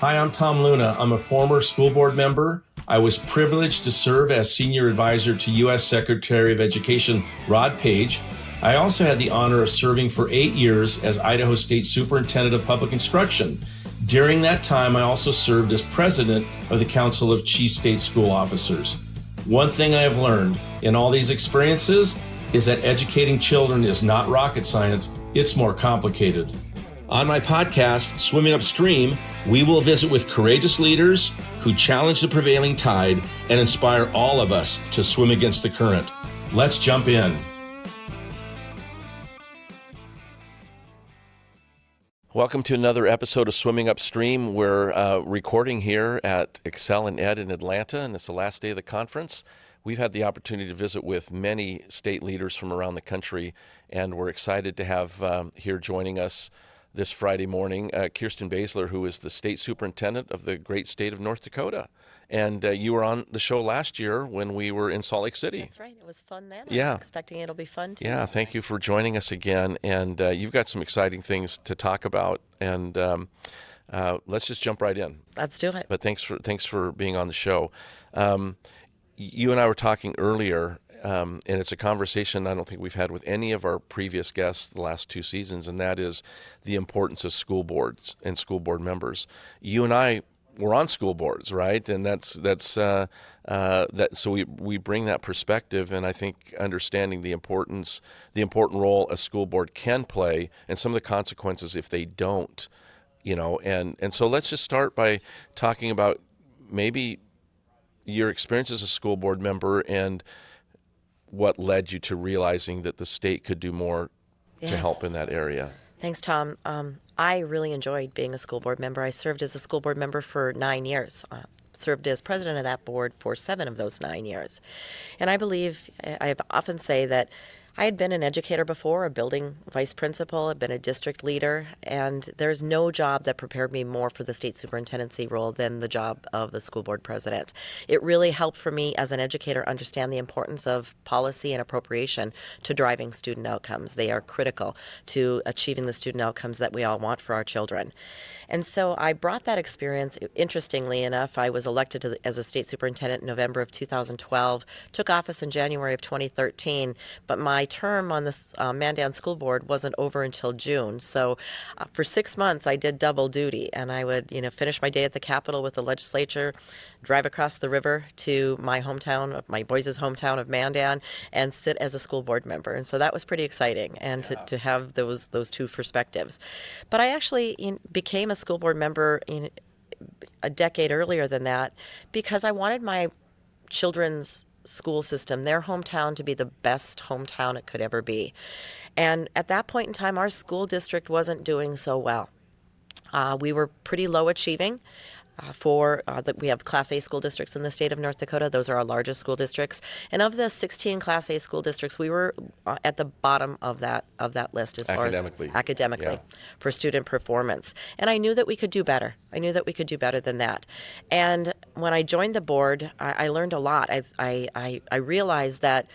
Hi, I'm Tom Luna. I'm a former school board member. I was privileged to serve as senior advisor to U.S. Secretary of Education Rod Page. I also had the honor of serving for 8 years as Idaho State Superintendent of Public Instruction. During that time, I also served as president of the Council of Chief State School Officers. One thing I have learned in all these experiences is that educating children is not rocket science, it's more complicated. On my podcast, Swimming Upstream, we will visit with courageous leaders who challenge the prevailing tide and inspire all of us to swim against the current. Let's jump in. Welcome to another episode of Swimming Upstream. We're recording here at Excel and Ed in Atlanta, and it's the last day of the conference. We've had the opportunity to visit with many state leaders from around the country, and we're excited to have here joining us this Friday morning, Kirsten Baesler, who is the state superintendent of the great state of North Dakota. And you were on the show last year when we were in Salt Lake City. That's right. It was fun then. Yeah. I'm expecting it'll be fun too. Yeah, thank you for joining us again. And you've got some exciting things to talk about. And let's just jump right in. Let's do it. But thanks for being on the show. You and I were talking earlier, and it's a conversation I don't think we've had with any of our previous guests the last 2 seasons, and that is the importance of school boards and school board members. You and I were on school boards, right? And so we bring that perspective, and I think understanding the important role a school board can play, and some of the consequences if they don't, and so let's just start by talking about maybe your experience as a school board member and what led you to realizing that the state could do more to help in that area. Thanks, Tom. I really enjoyed being a school board member. I served as a school board member for 9 years. Served as president of that board for 7 of those 9 years. And I believe, I often say that I had been an educator before, a building vice principal, I've been a district leader, and there's no job that prepared me more for the state superintendency role than the job of the school board president. It really helped for me as an educator understand the importance of policy and appropriation to driving student outcomes. They are critical to achieving the student outcomes that we all want for our children. And so I brought that experience. Interestingly enough, I was elected as a state superintendent in November of 2012, took office in January of 2013, but my term on the Mandan School Board wasn't over until June. So for 6 months, I did double duty, and I would finish my day at the Capitol with the legislature, drive across the river to my hometown, my boys' hometown of Mandan, and sit as a school board member. And so that was pretty exciting, and to have those two perspectives. But I actually became a school board member a decade earlier than that because I wanted my children's school system, their hometown, to be the best hometown it could ever be. And at that point in time, our school district wasn't doing so well. We were pretty low achieving. We have Class A school districts in the state of North Dakota. Those are our largest school districts. And of the 16 Class A school districts, we were at the bottom of that list as far as academically for student performance. And I knew that we could do better. I knew that we could do better than that. And when I joined the board, I learned a lot. I realized that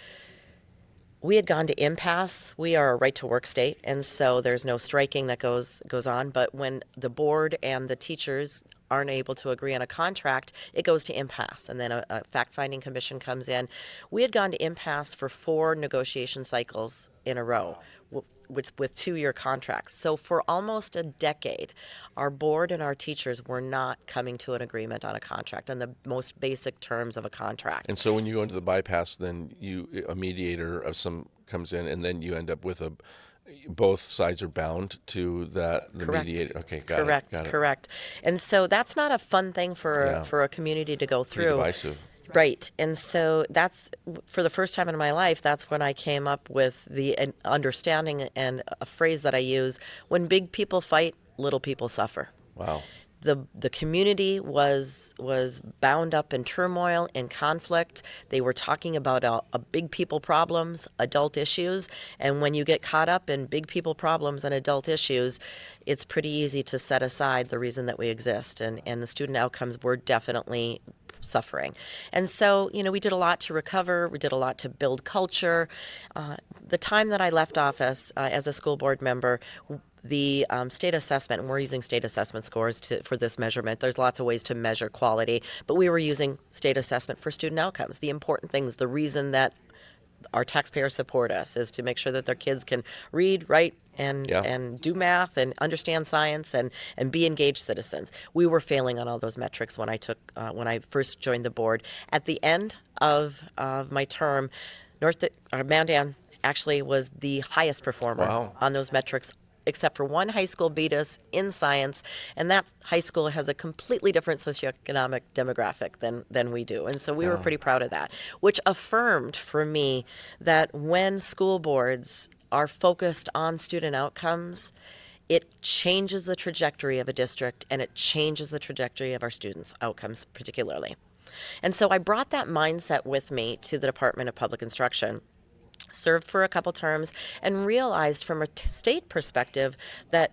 we had gone to impasse. We are a right-to-work state, and so there's no striking that goes on. But when the board and the teachers aren't able to agree on a contract, it goes to impasse, and then a fact-finding commission comes in. We had gone to impasse for 4 negotiation cycles in a row with 2-year contracts. So for almost a decade, our board and our teachers were not coming to an agreement on a contract, on the most basic terms of a contract. And so when you go into the bypass, then a mediator of some comes in, and then you end up with both sides are bound to the mediator. Okay, got it. Correct. And so that's not a fun thing for a community to go through. Pretty divisive. Right. And so that's, for the first time in my life, that's when I came up with the understanding and a phrase that I use: when big people fight, little people suffer. Wow. The community was bound up in turmoil, in conflict. They were talking about a big people problems, adult issues, and when you get caught up in big people problems and adult issues, it's pretty easy to set aside the reason that we exist, and the student outcomes were definitely suffering. And so, we did a lot to recover. We did a lot to build culture. The time that I left office as a school board member, the state assessment, and we're using state assessment scores for this measurement. There's lots of ways to measure quality, but we were using state assessment for student outcomes. The important things, the reason that our taxpayers support us is to make sure that their kids can read, write, and do math and understand science and be engaged citizens. We were failing on all those metrics when I first joined the board. At the end of my term, Mandan actually was the highest performer Wow. on those metrics, except for one high school beat us in science, and that high school has a completely different socioeconomic demographic than we do. And so we were pretty proud of that, which affirmed for me that when school boards are focused on student outcomes, it changes the trajectory of a district, and it changes the trajectory of our students' outcomes particularly. And so I brought that mindset with me to the Department of Public Instruction, served for a couple terms, and realized from a state perspective that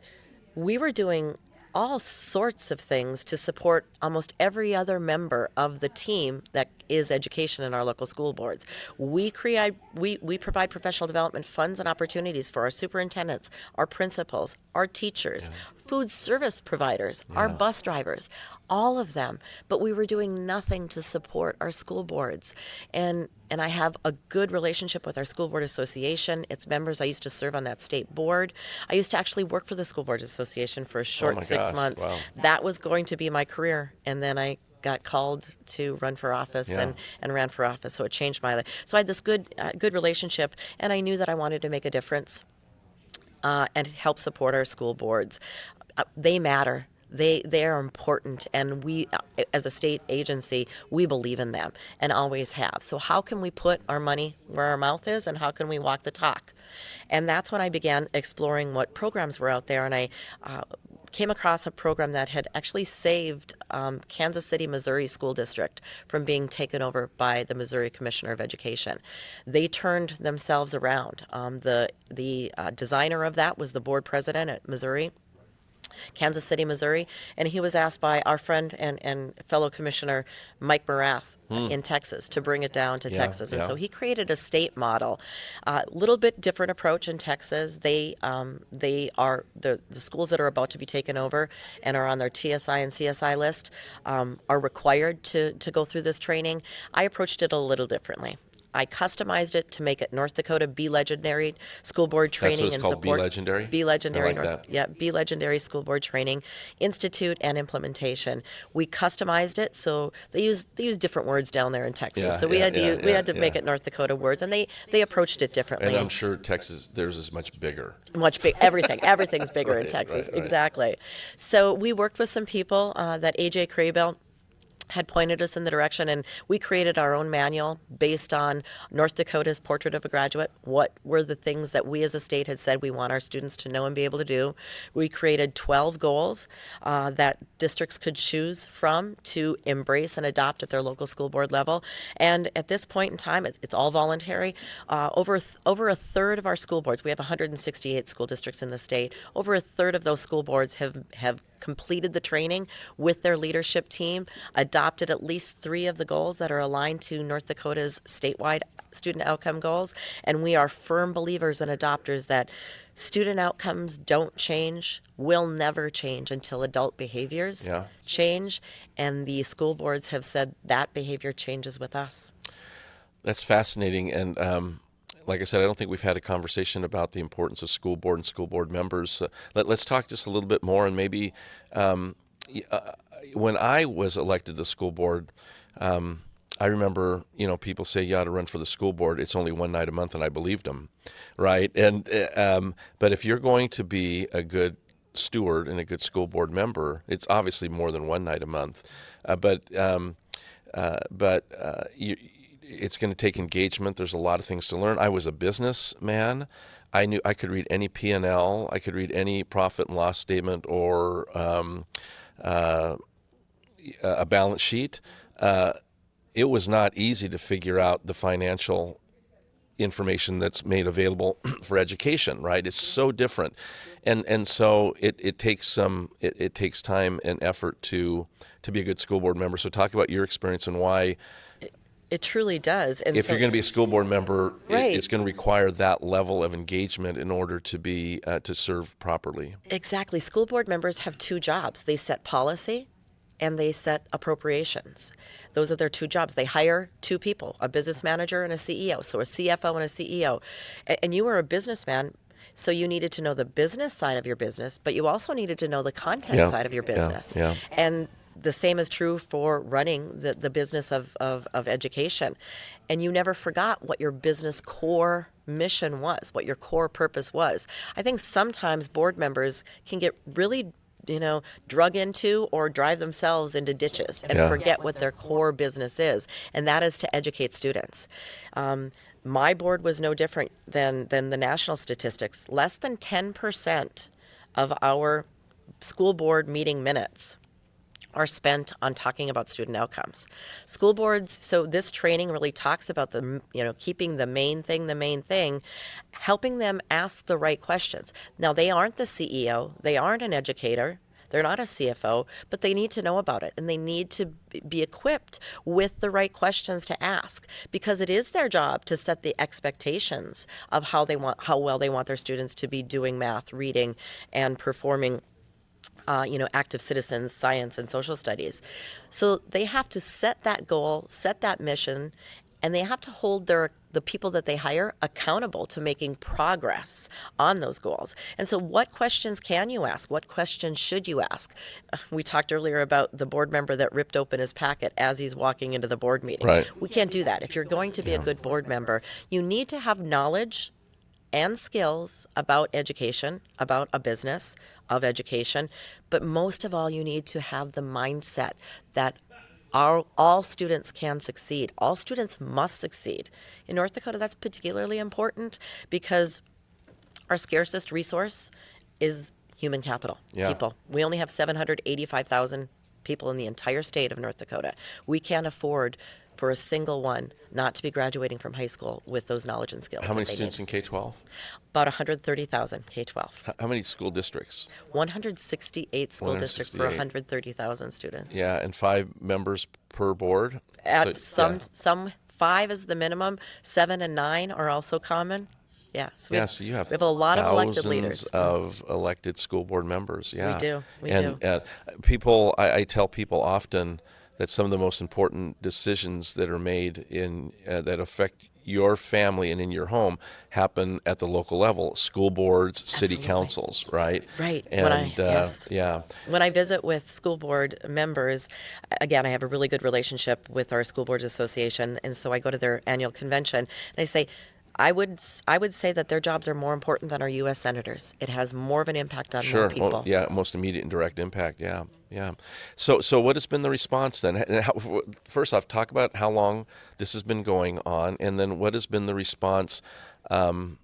we were doing all sorts of things to support almost every other member of the team that is education in our local school boards. We provide professional development funds and opportunities for our superintendents, our principals, our teachers, food service providers, our bus drivers, all of them. But we were doing nothing to support our school boards. And I have a good relationship with our School Board Association, its members. I used to serve on that state board. I used to actually work for the School Board Association for a short 6 months. Wow. That was going to be my career. And then I got called to run for office and ran for office. So it changed my life. So I had this good relationship, and I knew that I wanted to make a difference and help support our school boards. They matter. They are important, and we, as a state agency, we believe in them and always have. So how can we put our money where our mouth is, and how can we walk the talk? And that's when I began exploring what programs were out there, and I came across a program that had actually saved Kansas City, Missouri School District from being taken over by the Missouri Commissioner of Education. They turned themselves around. The designer of that was the board president at Missouri, Kansas City, Missouri, and he was asked by our friend and fellow commissioner Mike Morath in Texas to bring it down to Texas. And so he created a state model, a little bit different approach in Texas. They are the schools that are about to be taken over and are on their TSI and CSI list are required to go through this training. I approached it a little differently. I customized it to make it North Dakota Be Legendary School Board Training That's what it's and called, support. Be Legendary? Be Legendary. I like that. Be Legendary School Board Training Institute and Implementation. We customized it, so they use different words down there in Texas. So we had to make it North Dakota words, and they approached it differently. And I'm sure Texas, theirs is much bigger. Everything's bigger in Texas. Right. Exactly. So we worked with some people that AJ Crabell had pointed us in the direction, and we created our own manual based on North Dakota's Portrait of a Graduate. What were the things that we as a state had said we want our students to know and be able to do? We created 12 goals that districts could choose from to embrace and adopt at their local school board level. And at this point in time, it's all voluntary. Over a third of our school boards, we have 168 school districts in the state, over a third of those school boards have completed the training with their leadership team, adopted at least 3 of the goals that are aligned to North Dakota's statewide student outcome goals. And we are firm believers and adopters that student outcomes don't change, will never change until adult behaviors change. And the school boards have said that behavior changes with us. That's fascinating. And like I said, I don't think we've had a conversation about the importance of school board and school board members. Let's talk just a little bit more, and maybe when I was elected to the school board, I remember, people say you ought to run for the school board. It's only one night a month, and I believed them, right? And but if you're going to be a good steward and a good school board member, it's obviously more than one night a month. It's going to take engagement. There's a lot of things to learn. I was a businessman. I knew I could read any P&L. I could read any profit and loss statement or a balance sheet. It was not easy to figure out the financial information that's made available for education, right? It's so different. And so it takes time and effort to be a good school board member. So talk about your experience and why It truly does. And If so, you're going to be a school board member, right. it's going to require that level of engagement in order to be to serve properly. Exactly. School board members have two jobs. They set policy and they set appropriations. Those are their two jobs. They hire two people, a business manager and a CEO. So a CFO and a CEO. And you were a businessman, so you needed to know the business side of your business, but you also needed to know the content Yeah, side of your yeah, business. yeah. And the same is true for running the business of education. And you never forgot what your business core mission was, what your core purpose was. I think sometimes board members can get really, drug into or drive themselves into ditches and Yeah. forget what their core business is, and that is to educate students. My board was no different than the national statistics. Less than 10% of our school board meeting minutes are spent on talking about student outcomes. School boards, so this training really talks about keeping the main thing, helping them ask the right questions. Now, they aren't the CEO, they aren't an educator, they're not a CFO, but they need to know about it, and they need to be equipped with the right questions to ask, because it is their job to set the expectations of how well they want their students to be doing math, reading, and performing active citizens, science, and social studies. So they have to set that goal, set that mission, and they have to hold the people that they hire accountable to making progress on those goals. And so what questions can you ask? What questions should you ask? We talked earlier about the board member that ripped open his packet as he's walking into the board meeting. Right. We can't do that. If you're going to be a good board member, you need to have knowledge and skills about education, about a business of education, but most of all, you need to have the mindset that all students can succeed. All students must succeed. In North Dakota, that's particularly important because our scarcest resource is human capital, Yeah. people. We only have 785,000 people in the entire state of North Dakota. We can't afford for a single one not to be graduating from high school with those knowledge and skills. How many that they students need. in K-12? About 130,000 K-12. How many school districts? 168 school districts for 168. 130,000 students. Yeah, and 5 members per board. At So, some 5 is the minimum, 7 and 9 are also common. Yeah, so we, yeah, have, so you have we have a lot of elected thousands leaders. of elected school board members. Yeah, do. We and, do. People, I tell people often that some of the most important decisions that are made in that affect your family and in your home happen at the local level: school boards, city Absolutely. councils, right? Right. And Yes. yeah, When I visit with school board members, again, I have a really good relationship with our school boards association, and so I go to their annual convention and I say, I would say that their jobs are more important than our U.S. senators. It has more of an impact on more sure. people. Well, yeah, most immediate and direct impact. Yeah, yeah. So what has been the response then? And first off, talk about how long this has been going on, and then what has been the response. And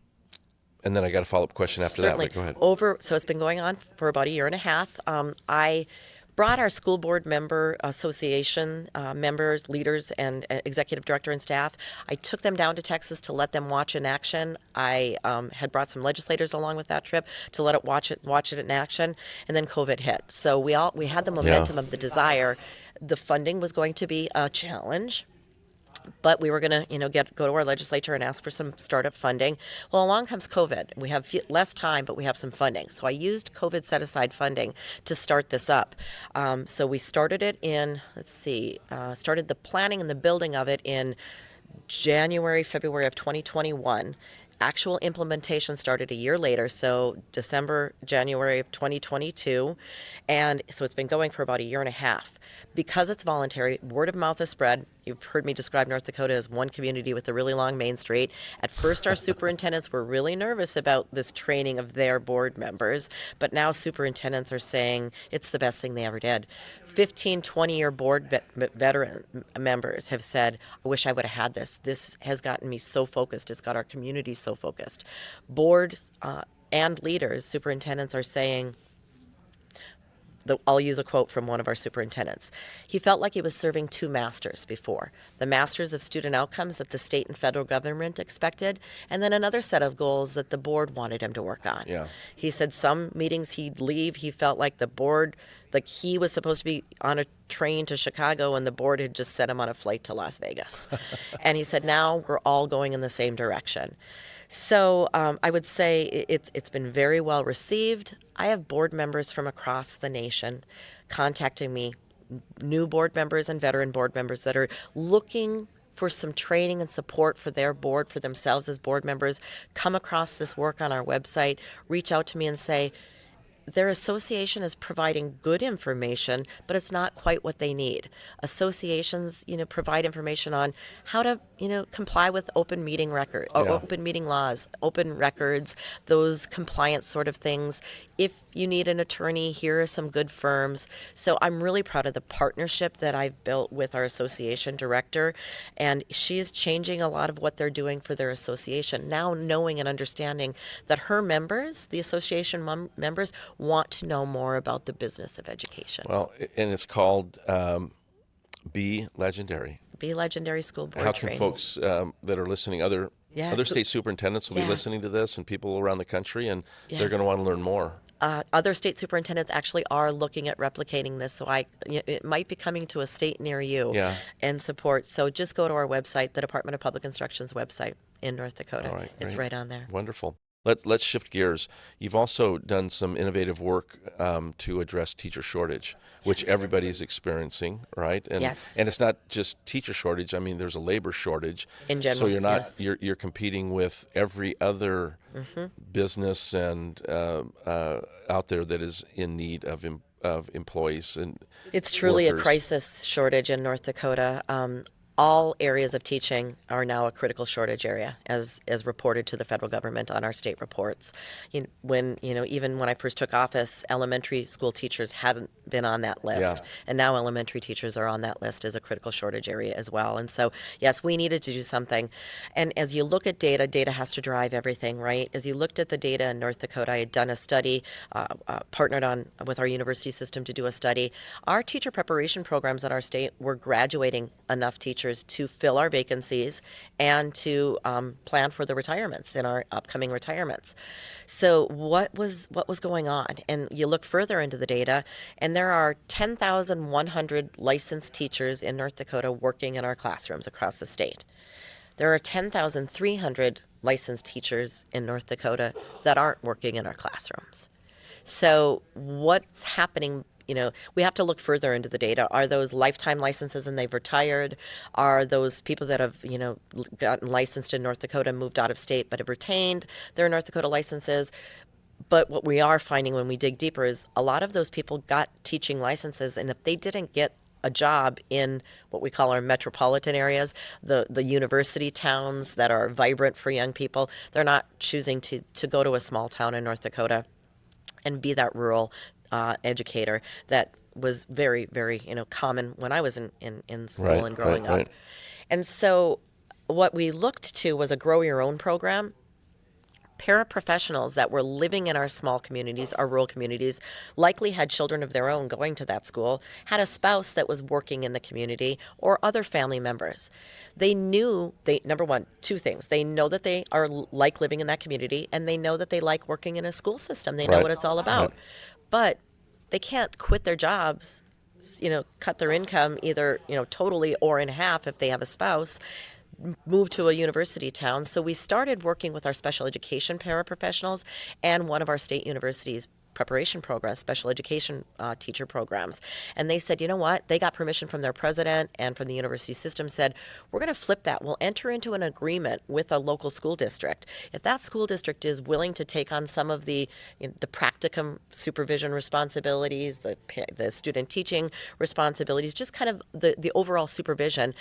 then I got a follow-up question after Certainly. that. But go ahead. So it's been going on for about a year and a half. I brought our school board member association members, leaders, and executive director and staff. I took them down to Texas to let them watch in action. I had brought some legislators along with that trip to let it watch it in action, and then COVID hit. So we had the momentum of the desire. The funding was going to be a challenge, but we were going to, go to our legislature and ask for some startup funding. Well, along comes COVID. We have less time, but we have some funding. So I used COVID set-aside funding to start this up. So we started it started the planning and the building of it in February of 2021. Actual implementation started a year later, so January of 2022. And so it's been going for about a year and a half. Because it's voluntary, word of mouth is spread. You've heard me describe North Dakota as one community with a really long main street. At first, our superintendents were really nervous about this training of their board members, but now superintendents are saying it's the best thing they ever did. 15, 20-year board veteran members have said, I wish I would have had this. This has gotten me so focused. It's got our community so focused. Boards and leaders, superintendents are saying, I'll use a quote from one of our superintendents. He felt like he was serving two masters before: the masters of student outcomes that the state and federal government expected, and then another set of goals that the board wanted him to work on. Yeah. He said some meetings he'd leave, he felt like the board, like he was supposed to be on a train to Chicago and the board had just sent him on a flight to Las Vegas. And he said, now we're all going in the same direction. So I would say it's been very well received. I have board members from across the nation contacting me, new board members and veteran board members that are looking for some training and support for their board, for themselves as board members, come across this work on our website, reach out to me and say, their association is providing good information, but it's not quite what they need. Associations, provide information on how to, comply with open meeting record or Yeah. open meeting laws, open records, those compliance sort of things. If you need an attorney, here are some good firms. So I'm really proud of the partnership that I've built with our association director, and she is changing a lot of what they're doing for their association, now knowing and understanding that her members, the association members, want to know more about the business of education. Well, and it's called Be Legendary. Be Legendary School Board How can Training. folks that are listening, other state superintendents will be Yeah. listening to this, and people around the country, and they're Yes. going to want to learn more. Other state superintendents actually are looking at replicating this, so it might be coming to a state near you Yeah. and support. So just go to our website, the Department of Public Instruction's website in North Dakota. All right, It's great. right on there. Wonderful. Let's shift gears. You've also done some innovative work to address teacher shortage, which everybody's experiencing, right? And, Yes. And it's not just teacher shortage. I mean, there's a labor shortage. In general, So you're not yes. you're competing with every other business and out there that is in need of employees and It's truly workers. a crisis shortage in North Dakota. All areas of teaching are now a critical shortage area, as reported to the federal government on our state reports. Even when I first took office, elementary school teachers hadn't been on that list, Yeah. and now elementary teachers are on that list as a critical shortage area as well. And so, yes, we needed to do something. And as you look at data has to drive everything, right? As you looked at the data in North Dakota, I had done a study, partnered with our university system to do a study. Our teacher preparation programs in our state were graduating enough teachers to fill our vacancies and to plan for the retirements in our upcoming retirements. So what was going on? And you look further into the data, and there are 10,100 licensed teachers in North Dakota working in our classrooms across the state. There are 10,300 licensed teachers in North Dakota that aren't working in our classrooms. So what's happening? We have to look further into the data. Are those lifetime licenses and they've retired? Are those people that have, gotten licensed in North Dakota and moved out of state but have retained their North Dakota licenses? But what we are finding when we dig deeper is a lot of those people got teaching licenses, and if they didn't get a job in what we call our metropolitan areas, the university towns that are vibrant for young people, they're not choosing to go to a small town in North Dakota and be that rural educator that was very, very, common when I was in school Right, and growing right, up. right. And so what we looked to was a grow your own program. Paraprofessionals that were living in our small communities, our rural communities, likely had children of their own going to that school, had a spouse that was working in the community, or other family members. They knew, number one, two things. They know that they are like living in that community, and they know that they like working in a school system. They know Right. what it's all about. Right. But they can't quit their jobs, cut their income either, totally or in half if they have a spouse, move to a university town. So we started working with our special education paraprofessionals and one of our state universities preparation programs, special education teacher programs. And they said, you know what? They got permission from their president and from the university system, said, we're going to flip that. We'll enter into an agreement with a local school district. If that school district is willing to take on some of the practicum supervision responsibilities, the student teaching responsibilities, just kind of the overall supervision,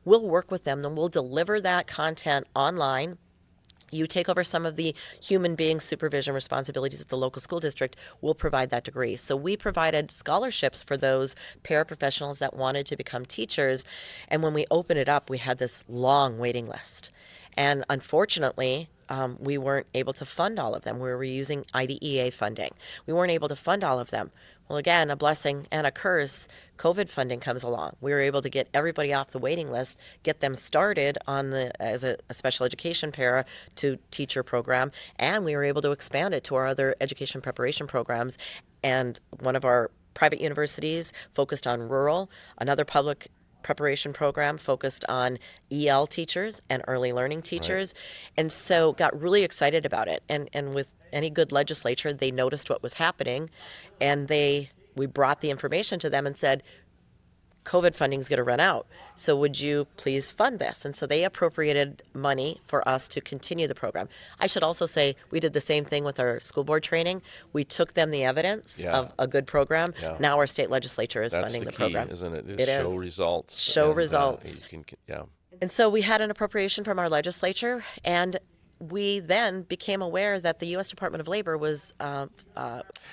we'll work with them, then we'll deliver that content online. You take over some of the human being supervision responsibilities at the local school district. We'll provide that degree. So we provided scholarships for those paraprofessionals that wanted to become teachers. And when we opened it up, we had this long waiting list. And unfortunately, we weren't able to fund all of them. We were using IDEA funding. We weren't able to fund all of them. Well, again, a blessing and a curse. COVID funding comes along. We were able to get everybody off the waiting list, get them started on as a special education para to teacher program, and we were able to expand it to our other education preparation programs. And one of our private universities focused on rural, another public preparation program focused on EL teachers and early learning teachers. And so got really excited about it. And with any good legislature, they noticed what was happening, and we brought the information to them and said, COVID funding is going to run out. So would you please fund this? And so they appropriated money for us to continue the program. I should also say we did the same thing with our school board training. We took them the evidence of a good program. Yeah. Now our state legislature is That's funding the the key, program. isn't it? It Show is. results. Show and, results. Yeah. And so we had an appropriation from our legislature, and we then became aware that the U.S. Department of Labor was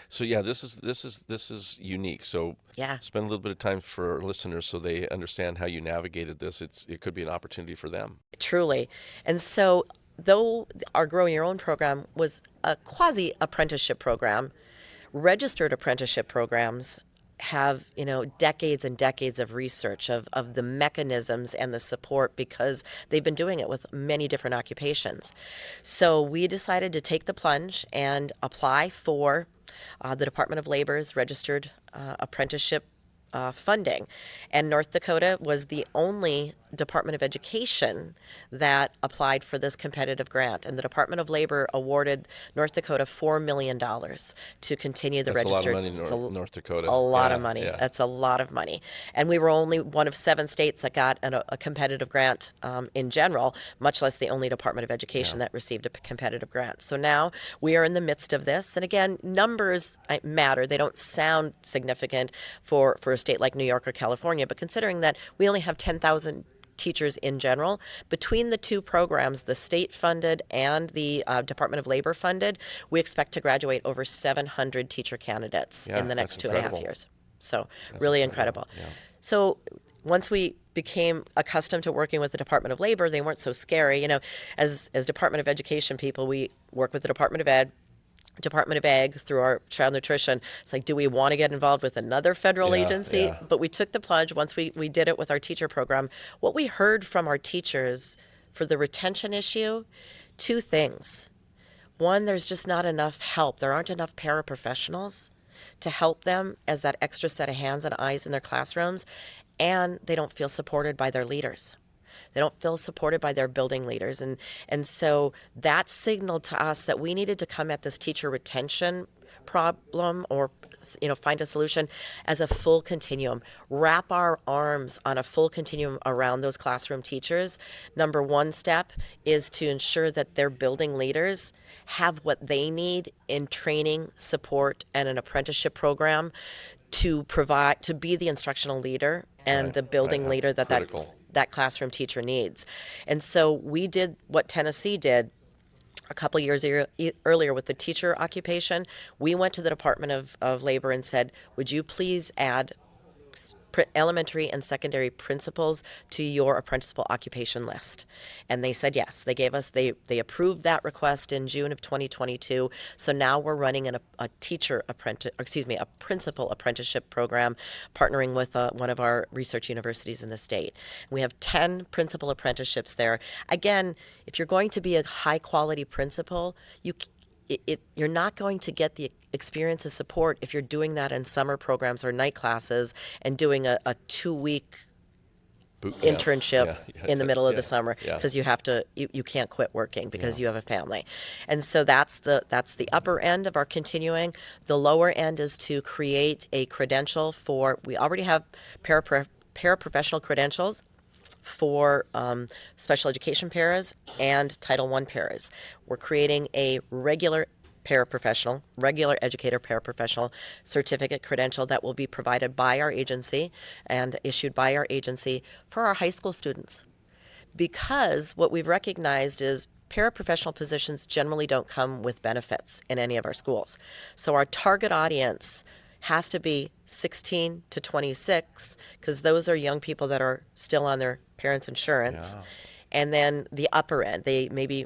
So yeah, this is unique. So Yeah. spend a little bit of time for our listeners so they understand how you navigated this. It could be an opportunity for them. truly. And so though our Grow Your Own program was a quasi apprenticeship program, registered apprenticeship programs have decades and decades of research of the mechanisms and the support, because they've been doing it with many different occupations. So we decided to take the plunge and apply for the Department of Labor's registered apprenticeship funding. And North Dakota was the only Department of Education that applied for this competitive grant. And the Department of Labor awarded North Dakota $4 million to continue the That's registered. a lot of money in North Dakota. A lot Yeah, of money. yeah. That's a lot of money. And we were only one of 7 states that got a competitive grant in general, much less the only Department of Education that received a competitive grant. So now we are in the midst of this. And again, numbers matter. They don't sound significant for a state like New York or California, but considering that we only have 10,000 teachers in general, between the two programs, the state funded and the Department of Labor funded, we expect to graduate over 700 teacher candidates Yeah, in the next that's 2.5 incredible. years. So really incredible. Yeah. So once we became accustomed to working with the Department of Labor, they weren't so scary. As Department of Education people, we work with the Department of Ed, Department of Ag through our child nutrition. It's like, do we want to get involved with another federal Yeah, agency? yeah. But we took the plunge once we did it with our teacher program. What we heard from our teachers for the retention issue, 2 things. One, there's just not enough help. There aren't enough paraprofessionals to help them as that extra set of hands and eyes in their classrooms, and they don't feel supported by their leaders. They don't feel supported by their building leaders. And so that signaled to us that we needed to come at this teacher retention problem, or find a solution as a full continuum, wrap our arms on a full continuum around those classroom teachers. Number 1 step is to ensure that their building leaders have what they need in training, support, and an apprenticeship program to be the instructional leader and Right, the building right. leader Critical. that classroom teacher needs. And so we did what Tennessee did a couple years earlier with the teacher occupation. We went to the Department of Labor and said, would you please add elementary and secondary principals to your apprenticeable occupation list? And they said yes. They approved that request in June of 2022. So now we're running a principal apprenticeship program, partnering with one of our research universities in the state. We have 10 principal apprenticeships there. Again, if you're going to be a high quality principal, you're not going to get the experience and support if you're doing that in summer programs or night classes and doing a 2-week Boot camp. internship Yeah, in the middle of yeah, the summer, yeah. because you can't quit working because you have a family. And so that's the upper end of our continuing. The lower end is to create a credential we already have paraprofessional credentials for special education paras and Title I paras. We're creating a regular educator paraprofessional certificate credential that will be provided by our agency and issued by our agency for our high school students. Because what we've recognized is paraprofessional positions generally don't come with benefits in any of our schools. So our target audience has to be 16 to 26, because those are young people that are still on their parents' insurance. Yeah. And then the upper end, they maybe,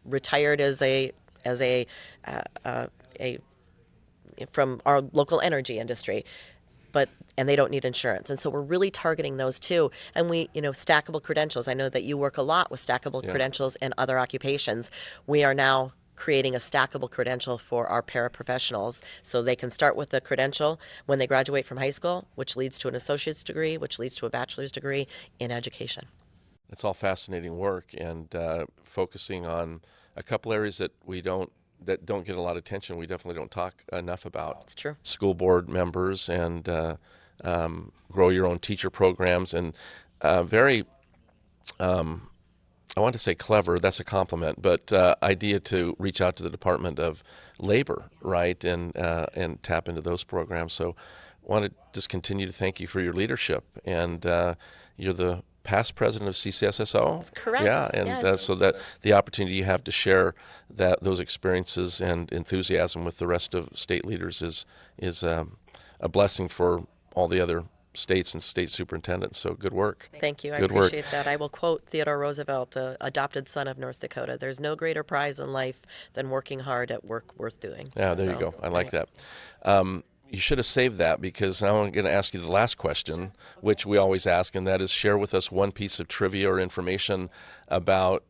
retired as a from our local energy industry, and they don't need insurance. And so we're really targeting those too. And we, stackable credentials. I know that you work a lot with stackable credentials and other occupations. We are now creating a stackable credential for our paraprofessionals, so they can start with a credential when they graduate from high school, which leads to an associate's degree, which leads to a bachelor's degree in education. It's all fascinating work, and focusing on a couple areas that don't get a lot of attention. We definitely don't talk enough about. It's true. School board members and grow your own teacher programs, and very, I want to say clever, that's a compliment, but idea to reach out to the Department of Labor, right, and tap into those programs. So I want to just continue to thank you for your leadership, and you're the past president of CCSSO. That's correct. Yeah, and yes. So that the opportunity you have to share those experiences and enthusiasm with the rest of state leaders is a blessing for all the other states and state superintendents. So good work. Thank you. I Good appreciate work. that. I will quote Theodore Roosevelt, adopted son of North Dakota. There's no greater prize in life than working hard at work worth doing. Yeah, there you go. I like that. You should have saved that, because I'm going to ask you the last question, which we always ask, and that is share with us one piece of trivia or information about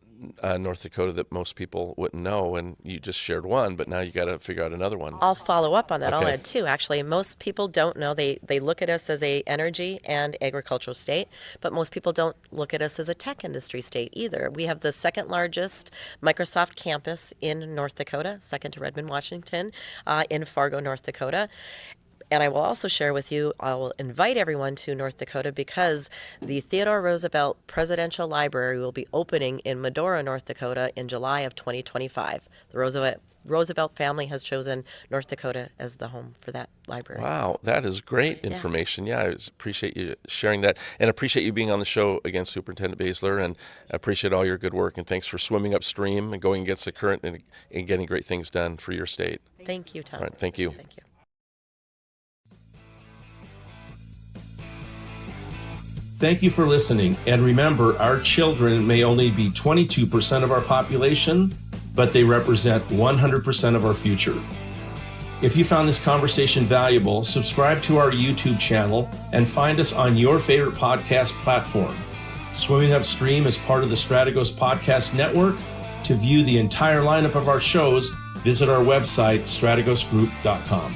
North Dakota that most people wouldn't know, and you just shared one, but now you got to figure out another one. I'll follow up on that. Okay. I'll add two. Actually, most people don't know. They look at us as a energy and agricultural state, but most people don't look at us as a tech industry state either. We have the second largest Microsoft campus in North Dakota, second to Redmond, Washington, in Fargo, North Dakota. And I will also share with you, I will invite everyone to North Dakota, because the Theodore Roosevelt Presidential Library will be opening in Medora, North Dakota in July of 2025. The Roosevelt family has chosen North Dakota as the home for that library. Wow, that is great information. Yeah, I appreciate you sharing that, and appreciate you being on the show again, Superintendent Baesler, and I appreciate all your good work, and thanks for swimming upstream and going against the current and getting great things done for your state. Thank you, Tom. All right, thank you. Thank you. Thank you for listening. And remember, our children may only be 22% of our population, but they represent 100% of our future. If you found this conversation valuable, subscribe to our YouTube channel and find us on your favorite podcast platform. Swimming Upstream is part of the Strategos Podcast Network. To view the entire lineup of our shows, visit our website, strategosgroup.com.